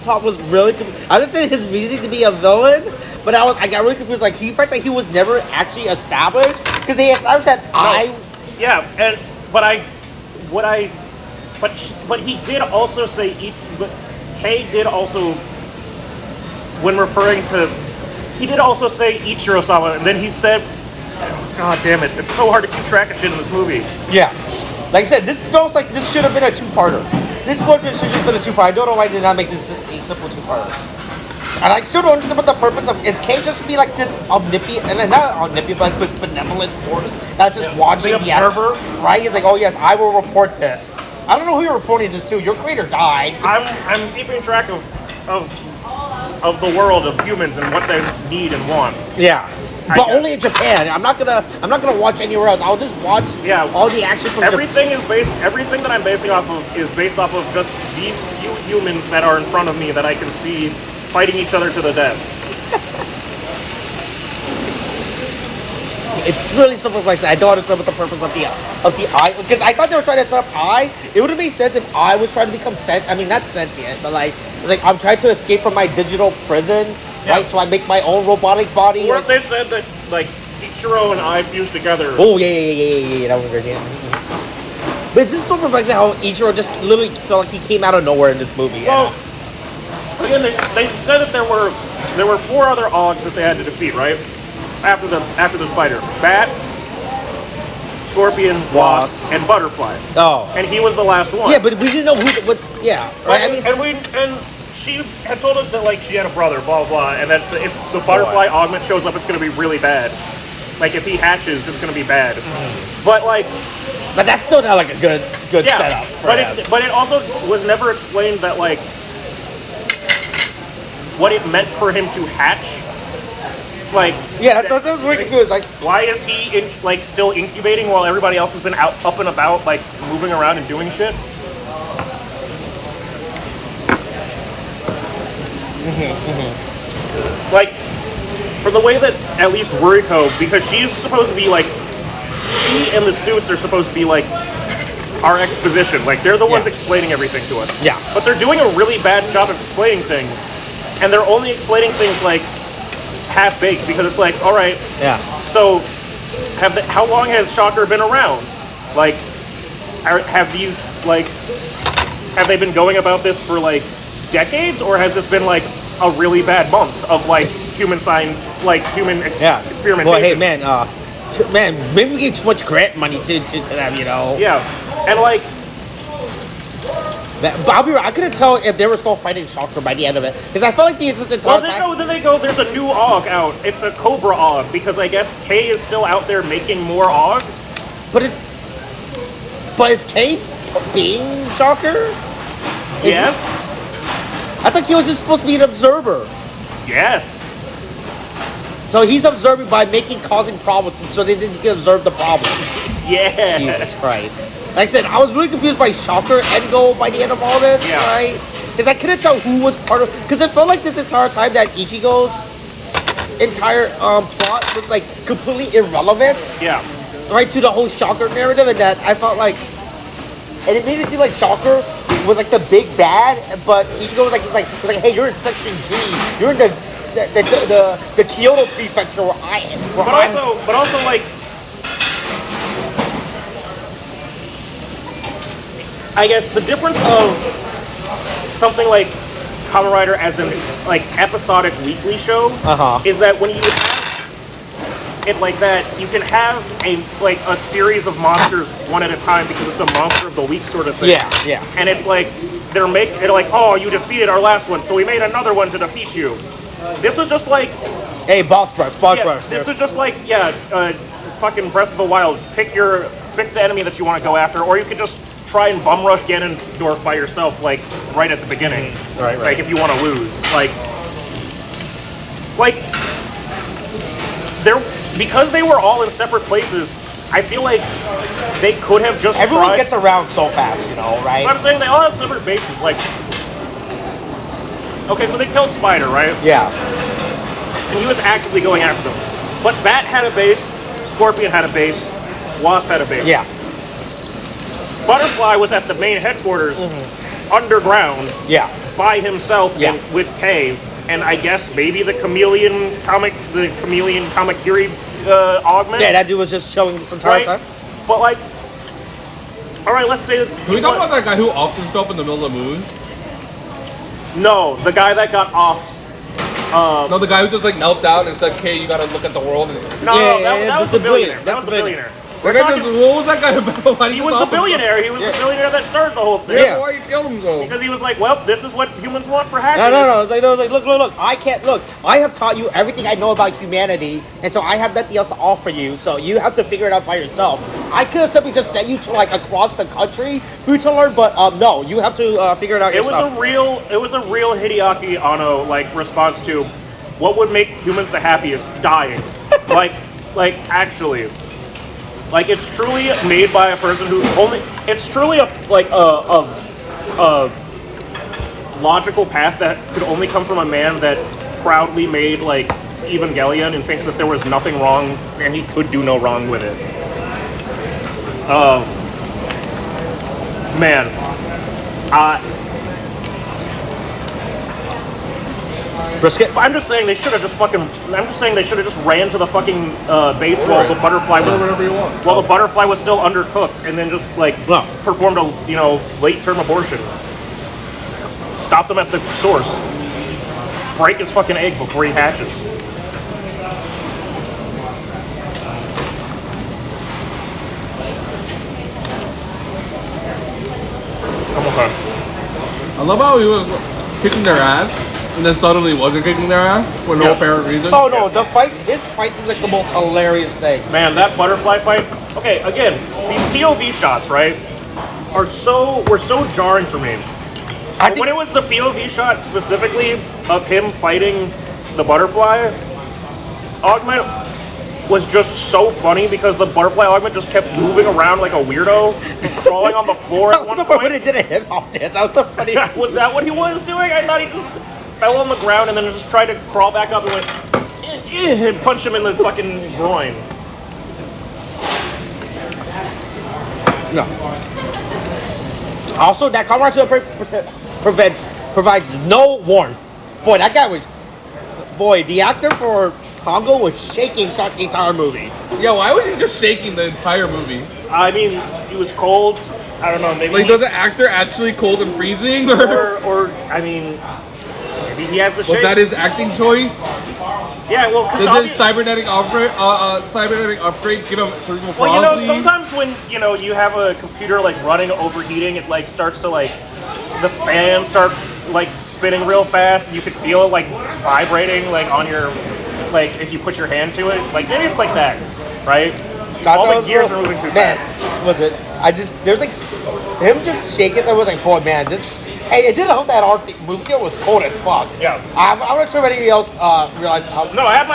plot was really. I didn't say his reason to be a villain, but I got really confused. Like the fact that he was never actually established because they established that But he did also say Kay did also, when referring to, he did also say Ichiro-sama, and then he said, God damn it, it's so hard to keep track of shit in this movie. Yeah. Like I said, this feels like this should have been a 2-parter. This book should have been a 2-parter. I don't know why they did not make this just a simple 2-parter. And I still don't understand what the purpose of is Kay just to be like this omnipotent, and not omnipotent, but this benevolent force that's just watching the observer, right? He's like, oh yes, I will report this. I don't know who you're reporting this to. Your creator died. I'm keeping track of the world of humans and what they need and want. Yeah. But only in Japan. I'm not gonna watch anywhere else. I'll just watch all the action from everything that I'm basing off of is based off of just these few humans that are in front of me that I can see fighting each other to the death. It's really simple like that. I don't understand what the purpose of the eye, because I thought they were trying to set up I. It would have made sense if I was trying to become not sentient, but like I'm trying to escape from my digital prison, right? So I make my own robotic body. Or if they said that like Ichiro and I fused together. Oh yeah, that was great. Yeah. But it's just so perplexing how Ichiro just literally felt like he came out of nowhere in this movie. Well, again, they said that there were there were 4 other Oggs that they had to defeat, right? After the spider. Bat, Scorpion, Wasp, and Butterfly. Oh. And he was the last one. Yeah, but we didn't know what yeah. Right? I mean, And she had told us that like she had a brother, blah blah, blah, and that if the butterfly augment shows up, it's gonna be really bad. Like if he hatches, it's gonna be bad. But that's still not like a good setup. But it also was never explained that like what it meant for him to hatch. Like that was really confused. Like, why is he still incubating while everybody else has been up and about, like moving around and doing shit? Like, for the way that at least Ruriko, because she's supposed to be like, she and the suits are supposed to be like our exposition. Like they're the ones explaining everything to us. Yeah. But they're doing a really bad job of explaining things, and they're only explaining things like half baked because it's like, all right. Yeah. So, how long has Shocker been around? Like, have they been going about this for like decades, or has this been like a really bad month of like human experimentation? Well, hey man, maybe we gave too much grant money to them, you know. Yeah, and like. But I'll be right. I couldn't tell if they were still fighting Shocker by the end of it, because I felt like the entire time. Then they go. There's a new Ogg out. It's a Cobra Ogg because I guess K is still out there making more Oggs. But is K being Shocker? Yes. I thought he was just supposed to be an observer. Yes. So he's observing by causing problems, so they didn't observe the problem. Yeah. Jesus Christ. Like I said, I was really confused by Shocker end goal by the end of all this, right? Because I couldn't tell who was part of. Because it felt like this entire time that Ichigo's entire plot was like completely irrelevant. Yeah. Right, to the whole Shocker narrative, and that I felt like, and it made it seem like Shocker was like the big bad, but Ichigo was like, hey, you're in Section G, you're in the Kyoto prefecture where I am. But also like. I guess the difference of something like Kamen Rider as an like episodic weekly show is that when you have it like that, you can have a series of monsters one at a time because it's a monster of the week sort of thing. Yeah. And it's like they're like, oh, you defeated our last one, so we made another one to defeat you. This was just like, hey, boss rush. This was just like, fucking Breath of the Wild. Pick the enemy that you want to go after, or you could just try and bum rush Ganondorf by yourself, like right at the beginning. Right. Like if you want to lose, like because they were all in separate places. I feel like they could have just. Everyone gets around so fast, you know, right? But I'm saying they all have separate bases. Like, okay, so they killed Spider, right? Yeah. And he was actively going after them. But Bat had a base, Scorpion had a base, Wasp had a base. Yeah. Butterfly was at the main headquarters, underground, by himself with K, and I guess maybe the chameleon Kamakiri augment. Yeah, that dude was just chilling this entire time. But like, all right, let's say. Can we talk about that guy who offed himself in the middle of the moon? No, the guy that got offed. No, the guy who just like knelt down and said, "Okay, you gotta look at the world." And... That was the billionaire. That was the billionaire. What was that guy about? He was the billionaire. He was the billionaire that started the whole thing. Yeah, why you killed him though? Because he was like, well, this is what humans want for happiness. No. It's like, look. I have taught you everything I know about humanity, and so I have nothing else to offer you. So you have to figure it out by yourself. I could have simply just sent you to like across the country who to learn, but no, you have to figure it out yourself. It was a real Hideaki Anno like response to what would make humans the happiest? Dying. like actually. Like it's truly made by a person who only. It's truly a logical path that could only come from a man that proudly made like Evangelion and thinks that there was nothing wrong and he could do no wrong with it. Man, Brisket? I'm just saying they should have just ran to the fucking base while the butterfly was still undercooked, and then just like performed a late term abortion. Stop them at the source. break his fucking egg before he hatches. Come on. I love how he was kicking their ass, and then suddenly wasn't kicking their ass for no apparent reason. Oh no, his fight seems like the most hilarious thing. Man, that butterfly fight. Okay, again, these POV shots, right, were so jarring for me. When it was the POV shot specifically of him fighting the butterfly augment was just so funny because the butterfly augment just kept moving around like a weirdo, crawling on the floor at one point. When it did a hip hop dance, that was the funniest. Was that what he was doing? I thought he just fell on the ground and then just tried to crawl back up and went and punch him in the fucking groin. No. Also, that Kamen Rider provides no warmth. Boy, that guy was. Boy, the actor for Congo was shaking the entire movie. Yeah, why was he just shaking the entire movie? I mean, he was cold. I don't know. Maybe Like, was the actor actually cold and freezing? or I mean, maybe he has the shakes. Was that his acting choice? Yeah, well, Does his cybernetic upgrades give him cerebral palsy? Well, you know, sometimes when you have a computer like running overheating, it like starts to like the fans start like spinning real fast, and you could feel it like vibrating like on your like if you put your hand to it. Like maybe it's like that, right? All the gears are moving too fast. Was it? There's like him just shaking. There was like, boy, man, this. Hey, it didn't help that our movie was cold as fuck. Yeah. I'm not sure if anybody else realized how. No, I had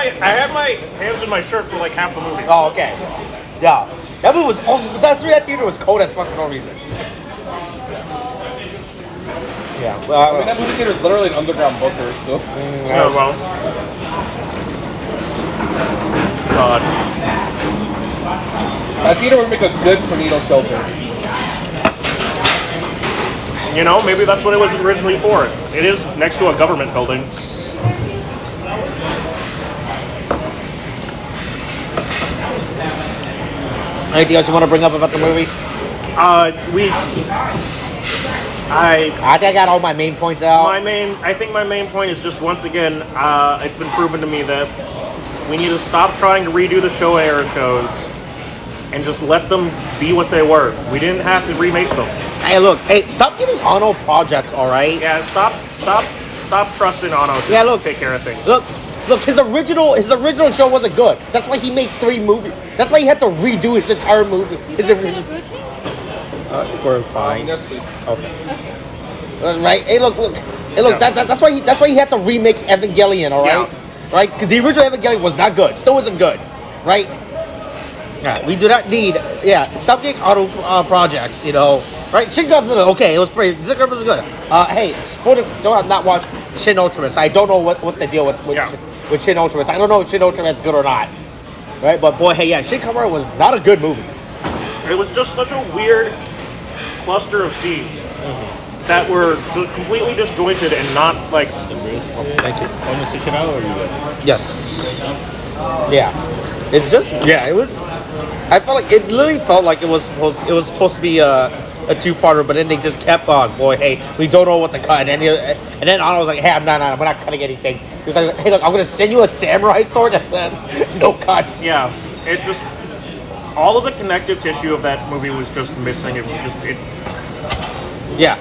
my hands in my shirt for like half the movie. Oh, okay. Yeah. That movie was awesome. That theater was cold as fuck for no reason. Yeah. Well, I mean, that movie theater is literally an underground bunker, so. Yeah, well. God. That theater would make a good tornado shelter. You know, maybe that's what it was originally for. It is next to a government building. Anything else you want to bring up about the movie? I think I got all my main points out. I think my main point is just once again, it's been proven to me that we need to stop trying to redo the Showa era shows and just let them be what they were. We didn't have to remake them. Hey, look, stop giving Ono project, all right? Yeah, stop trusting Ono to take care of things. Look, his original show wasn't good. That's why he made 3 movies. That's why he had to redo his entire movie. We're fine. Okay. Right? Hey, look. That's why he had to remake Evangelion, all right? Yeah. Right? Because the original Evangelion was not good. Still wasn't good, right? Yeah, we do not need. Yeah, stop getting auto projects. Right? Shin Kamen Rider, okay, it was pretty. Zicker was good. Hey, still have not watched Shin Ultraman. I don't know what the deal with Shin Ultraman. I don't know if Shin Ultraman's good or not. Right? But boy, hey, yeah, Shin Kamen Rider was not a good movie. It was just such a weird cluster of scenes that were completely disjointed and not like. Thank you. Yes. Yeah. It's just it was. I felt like it literally felt like it was supposed to be a 2-parter, but then they just kept on. Boy, hey, we don't know what to cut, and then Anna was like, hey, I'm not cutting anything. He was like, hey, look, I'm gonna send you a samurai sword that says no cuts. Yeah, it just all of the connective tissue of that movie was just missing. Yeah.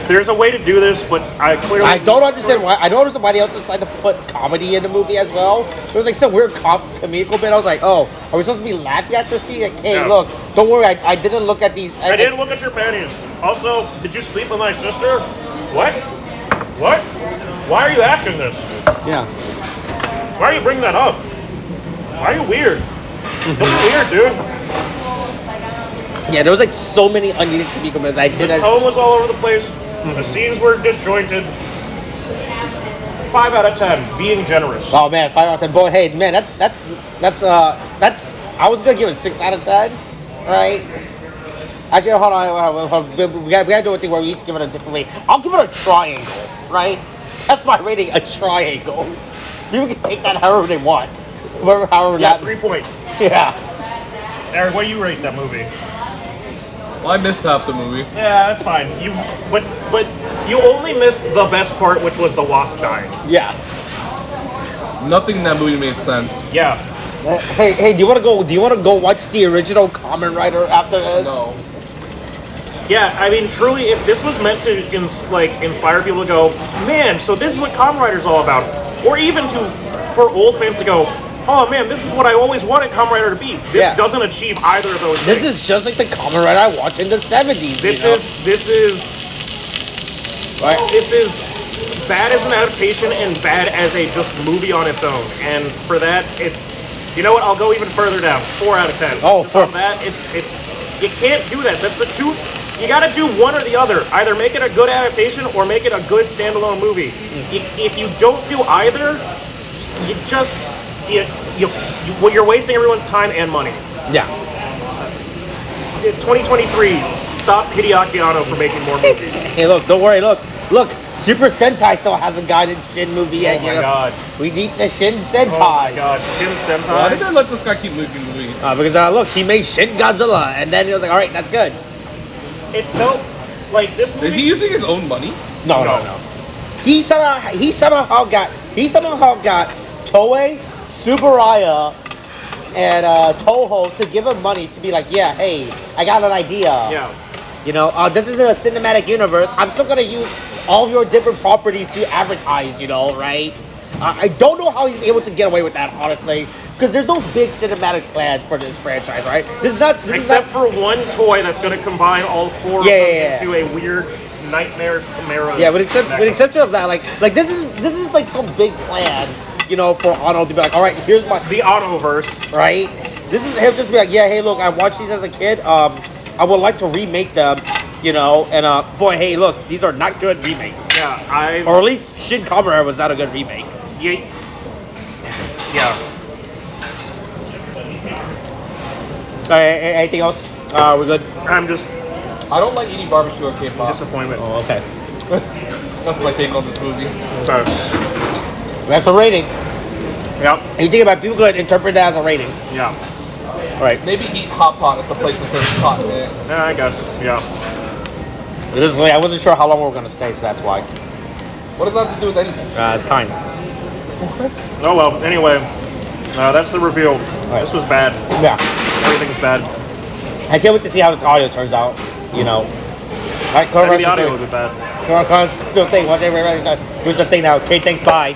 There's a way to do this, but I don't understand why. I don't understand why they also decided to put comedy in the movie as well. There was like some weird comedical bit. I was like, oh, are we supposed to be laughing at this scene? Like, hey, look, don't worry. I didn't look at these. I didn't look at your panties. Also, did you sleep with my sister? What? Why are you asking this? Yeah. Why are you bringing that up? Why are you weird? That's weird, dude. Yeah, there was like so many unneeded comedical bits. The tone was all over the place. The scenes were disjointed. 5 out of 10, being generous. Oh man, 5 out of 10. Boy, hey man, that's. I was gonna give it 6 out of 10, right? Actually, hold on. We gotta do a thing where we each give it a different rating. I'll give it a triangle, right? That's my rating, a triangle. People can take that however they want. However. Yeah, 3 points. Yeah. Eric, what do you rate that movie? Well, I missed half the movie. Yeah, that's fine. But you only missed the best part, which was the wasp dying. Yeah. Nothing in that movie made sense. Yeah. Hey, do you want to go watch the original Kamen Rider after this? No. Yeah, I mean, truly, if this was meant to inspire people to go, man, so this is what Kamen Rider's all about, or even for old fans to go, oh man, this is what I always wanted Kamen Rider to be. This doesn't achieve either of those This things. is just like the Kamen Rider I watched in the 70s. This is bad as an adaptation and bad as a just movie on its own. And for that, it's, you know what? I'll go even further down. 4 out of 10. Oh, just on that, it's you can't do that. That's the two. You got to do one or the other. Either make it a good adaptation or make it a good standalone movie. If you don't do either, you just you're wasting everyone's time and money. Yeah. 2023. Stop Hideaki Anno for making more movies. Hey, look, don't worry. Look. Super Sentai still hasn't gotten a Shin movie yet. Oh my god. We need the Shin Sentai. Oh my god. Shin Sentai. Why did they let this guy keep making movies? Because look, he made Shin Godzilla, and then he was like, all right, that's good. It felt like this movie. Is he using his own money? No. He somehow got Toei, Subaraya, and Toho to give him money to be like, yeah, hey, I got an idea. Yeah. You know, this isn't a cinematic universe. I'm still gonna use all of your different properties to advertise. You know, right? I don't know how he's able to get away with that, honestly, because there's no big cinematic plans for this franchise, right? Except for one toy that's going to combine all 4 of them into a weird nightmare Chimera. Yeah, with exception of that, like this is like some big plan, you know, for Otto to be like, all right, here's the Ottoverse, right? This is him just be like, yeah, hey, look, I watched these as a kid. I would like to remake them, you know, and boy, hey, look, these are not good remakes. Yeah, or at least Shin Kamen Rider was not a good remake. Yeah. Anything else? We're good. I don't like eating barbecue or K-pop. Disappointment. Oh, okay. That's my take on this movie. Okay. That's a rating. Yep. And you think about it, people could interpret that as a rating. Yeah. All right. Maybe eat hot pot if the place that says hot in it. Yeah, I guess. Yeah. This is late. I wasn't sure how long we were gonna stay, so that's why. What does that have to do with anything? It's time. Oh well. Anyway, that's the reveal. Right. This was bad. Yeah. Everything's bad. I can't wait to see how this audio turns out. You know. All right, Maybe the audio will be bad. Still thing. Here's the thing now. Okay, thanks. Bye.